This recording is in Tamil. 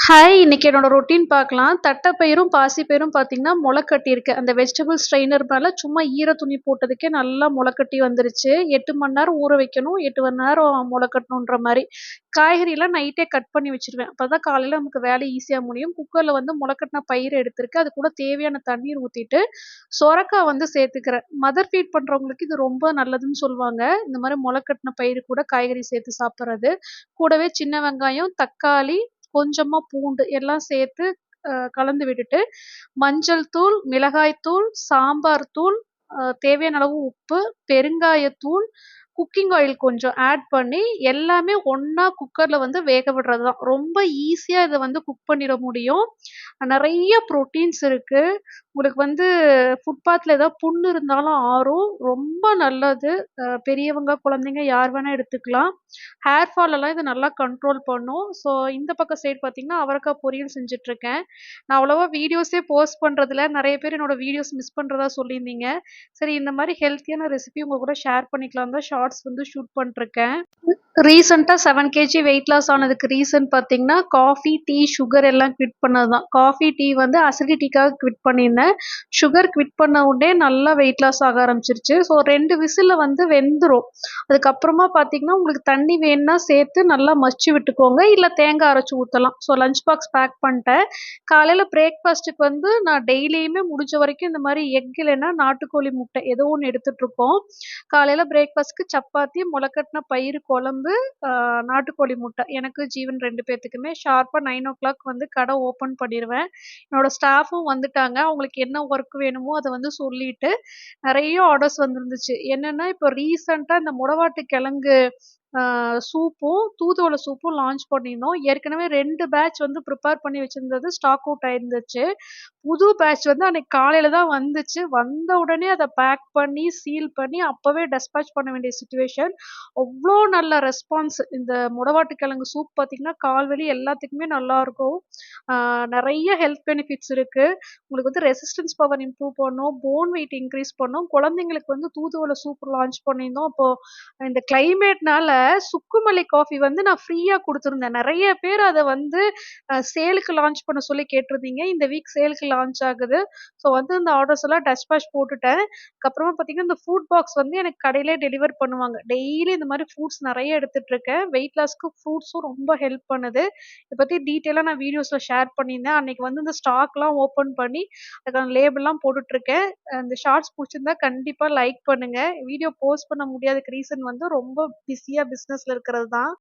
ஹாய்! இன்னைக்கு என்னோட ரொட்டீன் பார்க்கலாம். தட்டப்பயிரும், பாசிப்பயிரும் பார்த்தீங்கன்னா, மொள கட்டியிருக்கு. அந்த வெஜிடபிள் ஸ்ட்ரெயினர் மேல சும்மா ஈர துணி போட்டதுக்கே நல்லா மொள கட்டி வந்துருச்சு. 8 மணி நேரம் ஊற வைக்கணும். 8 மணி நேரம் மொள கட்டணுன்ற மாரி. காய்கறிலாம் நைட்டே கட் பண்ணி வச்சுருவேன். அப்பதான் காலையில நமக்கு வேலை ஈஸியா முடியும். குக்கர்ல வந்து மொள கட்டின பயிர எடுத்திருக்கேன். அது கூட தேவையான தண்ணீர் ஊத்திட்டு, சொரக்கா வந்து சேர்த்துக்கிறேன். மதர் ஃபீட் பண்றவங்களுக்கு இது ரொம்ப நல்லதுன்னு சொல்லுவாங்க. இந்த மாரி மொள கட்டின பயிறு கூட காய்கறி சேர்த்து சாப்பிடுறது. கூடவே சின்ன வெங்காயம், தக்காளி, கொஞ்சமா பூண்டு எல்லாம் சேர்த்து கலந்து விட்டுட்டு, மஞ்சள் தூள், மிளகாய் தூள், சாம்பார் தூள், தேவையான அளவு உப்பு, பெருங்காயத்தூள், குக்கிங் ஆயில் கொஞ்சம் ஆட் பண்ணி, எல்லாமே ஒண்ணா குக்கர்ல வந்து வேக விடுறது தான். ரொம்ப ஈஸியா இத வந்து குக் பண்ணிற முடியும். நெறைய புரோட்டீன்ஸ் இருக்கு. உங்களுக்கு வந்து ஃபுட்பாத்ல ஏதாவது புண்ணு இருந்தாலும் ஆறும். ரொம்ப நல்லது. பெரியவங்க, குழந்தைங்க யார் வேணா எடுத்துக்கலாம். ஹேர் ஃபால் எல்லாம் இது நல்லா கண்ட்ரோல் பண்ணும். ஸோ இந்த பக்கம் சைடு பார்த்தீங்கன்னா, அவரைக்காய் பொரியல் செஞ்சுட்டுருக்கேன். நான் அவ்வளவா வீடியோஸே போஸ்ட் பண்றதில்ல. நெறைய பேர் என்னோட வீடியோஸ் மிஸ் பண்றதா சொல்லியிருந்தீங்க. சரி இந்த மாரி ஹெல்த்தியான ரெசிபி உங்க கூட ஷேர் பண்ணிக்கலாம் தான் ஷார்ட்ஸ் வந்து ஷூட் பண்ணிட்டுருக்கேன். ரீசென்ட்டா 7 கேஜி வெயிட் லாஸ் ஆனதுக்கு ரீசன் பார்த்தீங்கன்னா, காஃபி, டீ, சுகர் எல்லாம் குவிட் பண்ணது தான். காஃபி, டீ வந்து அசிடிட்டிக்காக குவிட் பண்ணியிருந்தேன். சுகர் குவிட் பண்ண உடனே நல்லா வெயிட் லாஸ் ஆக ஆரம்பிச்சுருச்சு. ஸோ 2 விசில்ல வந்து வெந்துரும். அதுக்கப்புறமா பார்த்தீங்கன்னா, உங்களுக்கு தண்ணி வேணுனா சேர்த்து நல்லா மசிச்சு விட்டுக்கோங்க. இல்ல தேங்காய் அரைச்சு ஊத்தலாம். ஸோ லஞ்ச் பாக்ஸ் பேக் பண்ணிட்டேன். காலையில பிரேக்ஃபாஸ்ட்டுக்கு வந்து நான் டெய்லியுமே முடிஞ்ச வரைக்கும் இந்த மாரி எக் இல்லன்னா நாட்டுக்கோழி முட்டை ஏதோ ஒண்ணு எடுத்துட்டுருக்கோம். காலையில பிரேக்ஃபாஸ்ட்க்கு சப்பாத்தி, மொளக்கட்டின பயிறு குழம்பு, அ நாட்டுக்கோழி முட்டை. எனக்கு, ஜீவன் 2 பேத்துக்குமே ஷார்ப்பா 9:00 வந்து கடை ஓப்பன் பண்ணிருவேன். என்னோட ஸ்டாஃபும் வந்துட்டாங்க. அவங்களுக்கு என்ன ஒர்க் வேணுமோ அத வந்து சொல்லிட்டு, நெறைய ஆர்டர்ஸ் வந்திருந்துச்சு. என்னன்னா, இப்போ ரீசென்ட்டா இந்த முடவாட்டு கிழங்கு சூப்பும், தூதுவளை சூப்பும் லான்ச் பண்ணியிருந்தோம். ஏற்கனவே 2 பேட்ச் வந்து ப்ரிப்பேர் பண்ணி வச்சிருந்தது ஸ்டாக் அவுட் ஆயிருந்துச்சு. புது பேட்ச் வந்து அன்னைக்கு காலையில தான் வந்துச்சு. வந்த உடனே அத பேக் பண்ணி, சீல் பண்ணி அப்பவே டெஸ்பேட்ச் பண்ண வேண்டிய சிச்சுவேஷன். அவ்ளோ நல்ல ரெஸ்பான்ஸ். இந்த முடவாட்டு கிழங்கு சூப் பார்த்தீங்கன்னா, கால் வலி எல்லாத்துக்குமே நல்லாருக்கும். ஆ நெறைய ஹெல்த் பெனிஃபிட்ஸ் இருக்கு. உங்களுக்கு வந்து ரெசிஸ்டன்ஸ் பவர் இம்ப்ரூவ் பண்ணும், போன் வெயிட் இன்கிரீஸ் பண்ணும். குழந்தைங்களுக்கு வந்து தூதுவளை சூப் லான்ச் பண்ணியிருந்தோம். அப்போ இந்த கிளைமேட்னால சுக்குமல்லி காஃபி வந்து நான் ஃப்ரீயா குடுத்துருந்தேன். நெறைய பேர் அத வந்து சேலுக்கு லான்ச் பண்ண சொல்லி கேட்டிருந்தீங்க. இந்த வீக் சேலுக்கு லான்ச் ஆகுது. ஸோ வந்து இந்த ஆர்டர்ஸ் எல்லாம் டெஸ்பேட்ச் போட்டுட்டேன். அதுக்கப்புறமா பார்த்தீங்கன்னா, இந்த ஃபுட் பாக்ஸ் வந்து எனக்கு கடையிலேயே டெலிவர் பண்ணுவாங்க. டெய்லி இந்த மாரி ஃப்ரூட்ஸ் நெறைய எடுத்துட்டு இருக்கேன். வெயிட் லாஸ்க்கு ஃப்ரூட்ஸும் ரொம்ப ஹெல்ப் பண்ணுது. இத பத்தி டீட்டெயிலா நான் வீடியோஸ்ல ஷேர் பண்ணியிருந்தேன். அன்னைக்கு வந்து இந்த ஸ்டாக்லாம் ஓப்பன் பண்ணி, அதுக்கான லேபிள்லாம் போட்டுட்டுருக்கேன். இந்த ஷார்ட்ஸ் புடிச்சிருந்தா கண்டிப்பா லைக் பண்ணுங்க. வீடியோ போஸ்ட் பண்ண முடியாததுக்கு ரீசன் வந்து ரொம்ப பிஸியா பிசினஸ்ல இருக்கிறது தான்.